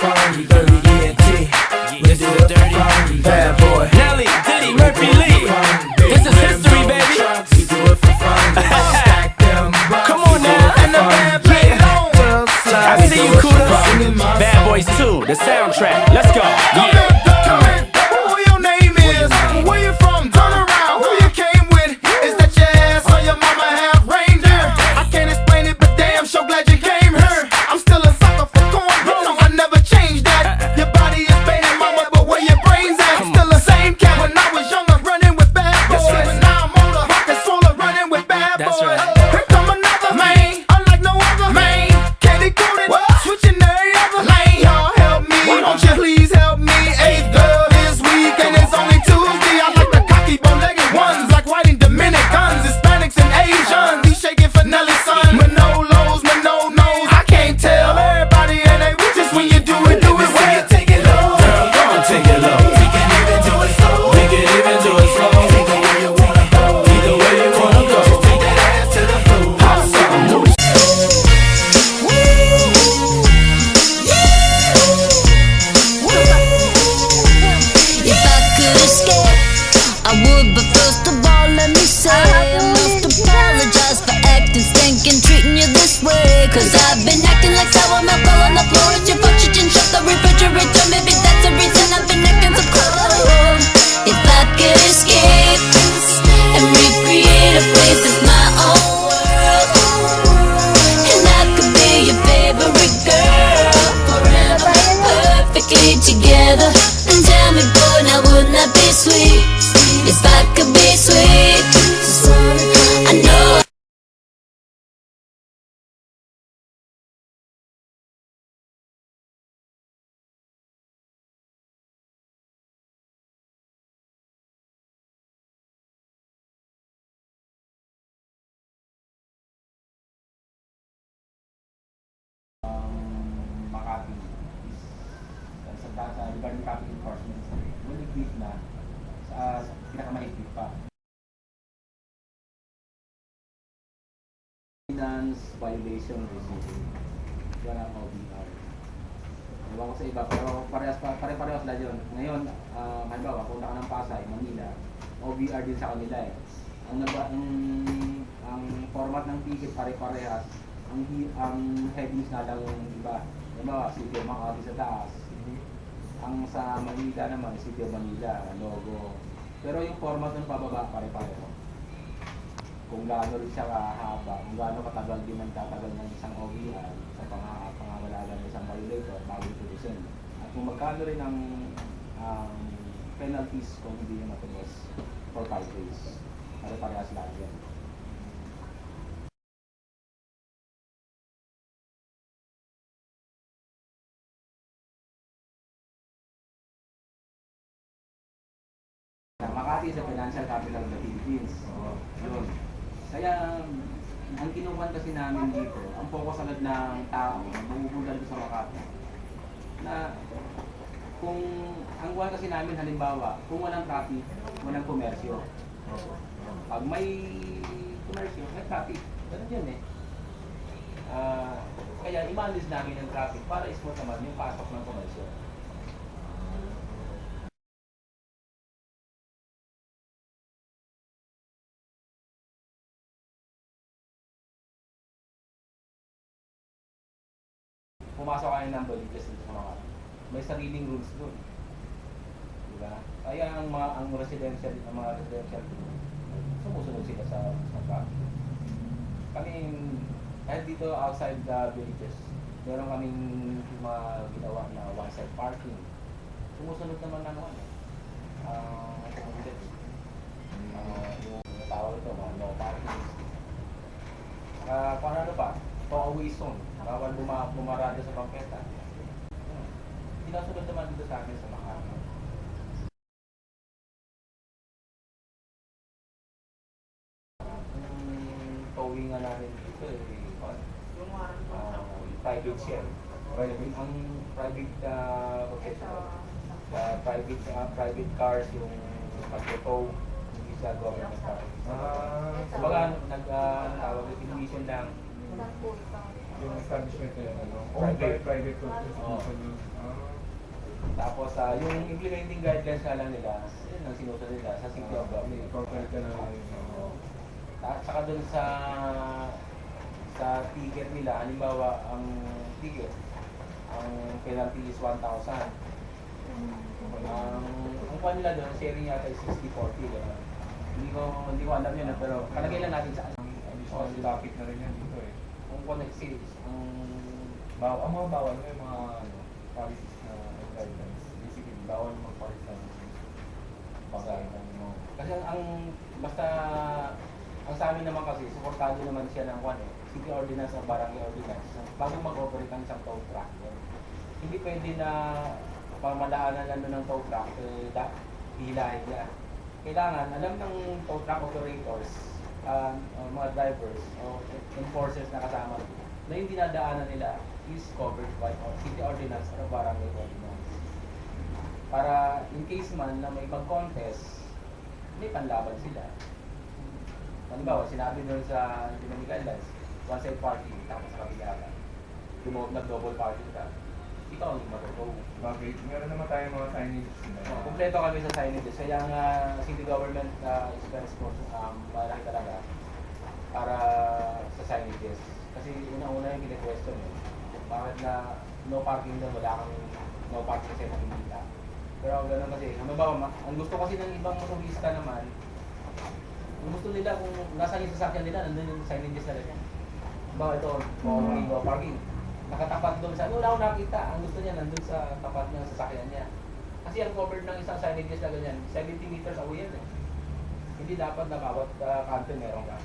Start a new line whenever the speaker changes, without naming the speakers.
fun, dirty ENT. We do it for fun, bad boy.
Nelly, Diddy, Murphy, Lee. This is history, baby.
We do it for fun. Stack them bucks.
Come on now, and the band play it on. I see you, Kudos. Bad Boys 2, the soundtrack. Let's go. Yeah.
Come in, who your name is? Where you from? Turn around, who you came with? Is that your ass or your mama half reindeer? I can't explain it, but damn, so glad you came here. I'm still a sucker for corn, but no, I never changed that. Your body is baby mama, but where your brains at? Still the same cat when I was younger, running with bad boys. But now I'm older, rockin' solar, running with bad boys.
That's right.
Here come another man, unlike no other man. Candy coated, switching every other lane. Y'all help me, won't you please help me? Eighth girl this week, and it's only Tuesday. I like the cocky, bow-legged ones, black, white, and Dominicans, Hispanics and Asians. He shaking for Nelly's son, with no lows, with no nose. I can't tell everybody, and they just when you do it well.
Take it low, girl, go on, take it low. We can even do it slow. We can even do it slow. Take it where you wanna go. Either way you wanna go. Just take that ass to the floor. Pop something loose.
If I could escape, I would, but first of all, let me say I must apologize for acting stinking, treating you this way. Cause I've been acting like sour milk all on the floor. It's your fault you didn't shut the refrigerator. Maybe that's the reason I've been acting so cold. If I could escape and recreate a place that's my own world, and I could be your favorite girl forever, perfectly together. And tell me, boy, now wouldn't that be sweet? If I could be sweet, I know.
Makati is sa lugar ng traffic enforcement, ulit na sa pinakamaigpit pa. Finance violation receiving. Yan ang OBR. Ewan ko sa iba, pero pare-parehas lang yun. Ngayon, halimbawa, punta ka ng Pasay, Manila, OBR din sa kanila eh. Ang format ng ticket pare-parehas, ang headings na lang yung iba. Halimbawa, City of Makati sa taas. Ang sa Manila naman, City of Manila, logo. Pero yung format ng pababa, pare-pareho. Kung gaano rin siya kahaba, kung gaano katagal din ang tatagal ng isang OVR sa pangangalaga ng isang violator bago itulosin. At kung magkano rin ang penalties kung hindi niya matubos for 5 days. Pare-parehas lahat yan. Makati sa financial capital of the Philippines. Yun. Kaya, ang kinukuhan kasi namin dito, ang focus agad ng tao, magugulan sa Makati, na kung, ang kuhan kasi namin halimbawa, kung walang traffic, walang komersyo. Pag may komersyo, may traffic. Ganun yun eh. Kaya, i-manage namin yung traffic para smooth naman yung pasok ng komersyo. Pumasok kayo ng Balitas dito sa Makati. May sariling rules doon. Diba? Kaya ang mga residential sumusunod sila sa traffic. Kami, kahit dito outside the villages, meron kaming mga ginawa na one-side parking. Sumusunod naman na naman yung tawag ito, mga no parking. Kung ano pa, away zone. Bawal bumarada sa bangketa. Sinasunod naman dito sa akin sa Makati. Towing nga namin dito private share. Ang private private cars yung pag-tow, hindi siya government car. Kumbaga, nag-tawag, invitation lang.
Yung establishment na yun, ano?
Private.
Private to.
Oo. Tapos yung implementing guidelines nga lang nila, yun ang sinusunod nila sa City of
May
Government.
corporate ka na yun.
Oo. Saka dun sa ticket nila, halimbawa ang ticket, ang penalty is 1,000. Ang kwan nila doon, sharing yata is 60-40. Gano'n. Hindi ko alam yun, pero kalagay lang natin sa
Additional topic na rin yan dito eh.
ang connect series,
Ang mga bawal na yung mga policies na guidelines. Basically, bawal mag-policy ng pagkaitan mo.
kasi basta ang sa amin naman kasi, supportado naman siya ng kwan eh, city ordinance o barangay ordinance, bago mag-operate ang isang tow truck. Hindi pwede na pamadaanan lang ng tow truck, hihilahin niya. Kailangan, alam ng tow truck operators, mga drivers o enforcers na kasama na yung dinadaanan nila is covered by city ordinance o barangay ordinance. Para in case man na may mag-contest, may panlaban sila. Halimbawa, sinabi nyo sa implementing guidelines, one-side parking, tapos sa kabila ka. Nag-double parking ka. Ikaw ang matutuwa.
Bakit? Meron naman tayong mga signage na.
Kompleto kami sa signages. Kaya nga city government expense po malaki talaga para sa signages. Kasi una-una yung kine-question eh. Bakit na no parking doon, wala kang no parking sa nakikita. Pero gano'n kasi, ang gusto kasi ng ibang motorista naman, ang gusto nila kung nasaan yung sasakyan nila, nandun yung signages na rin yan. Halimbawa ito, no parking. Nakatapat doon sa, wala akong nakita. Ang gusto niya nandun sa tapat ng sasakyan niya. Kasi ang covered ng isang signages na ganyan, 70 meters away yan eh. Hindi dapat na bawat kanto meron ka.